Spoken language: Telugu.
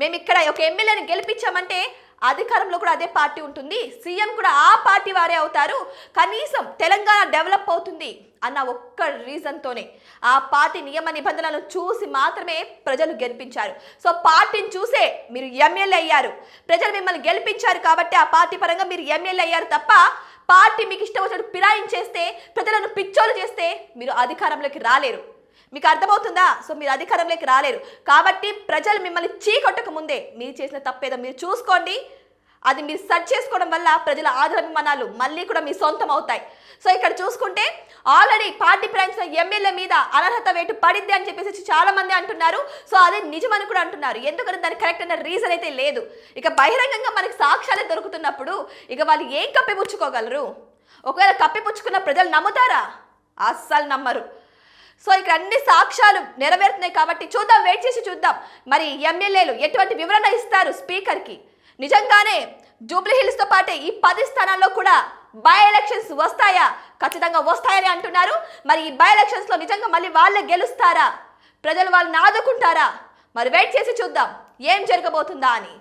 మేము ఇక్కడ ఒక ఎమ్మెల్యేని గెలిపించామంటే అధికారంలో కూడా అదే పార్టీ ఉంటుంది, సీఎం కూడా ఆ పార్టీ వారే అవుతారు, కనీసం తెలంగాణ డెవలప్ అవుతుంది అన్న ఒక్క రీజన్తోనే ఆ పార్టీ నియమ నిబంధనలను చూసి మాత్రమే ప్రజలు గెలిపించారు. సో పార్టీని చూసే మీరు ఎమ్మెల్యే అయ్యారు, ప్రజలు మిమ్మల్ని గెలిపించారు కాబట్టి ఆ పార్టీ పరంగా మీరు ఎమ్మెల్యే అయ్యారు తప్ప పార్టీ మీకు ఇష్టం వచ్చినట్టు ఫిరాయించేస్తే, ప్రజలను పిచ్చోలు చేస్తే మీరు అధికారంలోకి రాలేరు. మీకు అర్థమవుతుందా? సో మీరు అధికారంలోకి రాలేరు కాబట్టి ప్రజలు మిమ్మల్ని చీకొట్టక ముందే మీరు చేసిన తప్పేదో మీరు చూసుకోండి. అది మీరు సెర్చ్ చేసుకోవడం వల్ల ప్రజల ఆదరాభిమానాలు మళ్ళీ కూడా మీ సొంతం అవుతాయి. సో ఇక్కడ చూసుకుంటే ఆల్రెడీ పార్టీ ఫిరాయించిన ఎమ్మెల్యే మీద అనర్హత వేటు పడింది అని చెప్పేసి చాలా మంది అంటున్నారు. సో అదే నిజమని కూడా అంటున్నారు. ఎందుకంటే దానికి కరెక్ట్ అయిన రీజన్ అయితే లేదు. ఇక బహిరంగంగా మనకి సాక్ష్యాలే దొరుకుతున్నప్పుడు ఇక వాళ్ళు ఏం కప్పిపుచ్చుకోగలరు? ఒకవేళ కప్పిపుచ్చుకున్న ప్రజలు నమ్ముతారా? అస్సలు నమ్మరు. సో ఇక్కడ అన్ని సాక్ష్యాలు నెరవేరుతున్నాయి కాబట్టి చూద్దాం, వెయిట్ చేసి చూద్దాం మరి ఎమ్మెల్యేలు ఎటువంటి వివరణ ఇస్తారు స్పీకర్కి. నిజంగానే జూబ్లీ హిల్స్తో పాటే ఈ 10 స్థానాల్లో కూడా బై ఎలక్షన్స్ వస్తాయా? ఖచ్చితంగా వస్తాయని అంటున్నారు. మరి ఈ బై ఎలక్షన్స్లో నిజంగా మళ్ళీ వాళ్ళే గెలుస్తారా? ప్రజలు వాళ్ళని ఆదుకుంటారా? మరి వెయిట్ చేసి చూద్దాం ఏం జరగబోతుందా అని.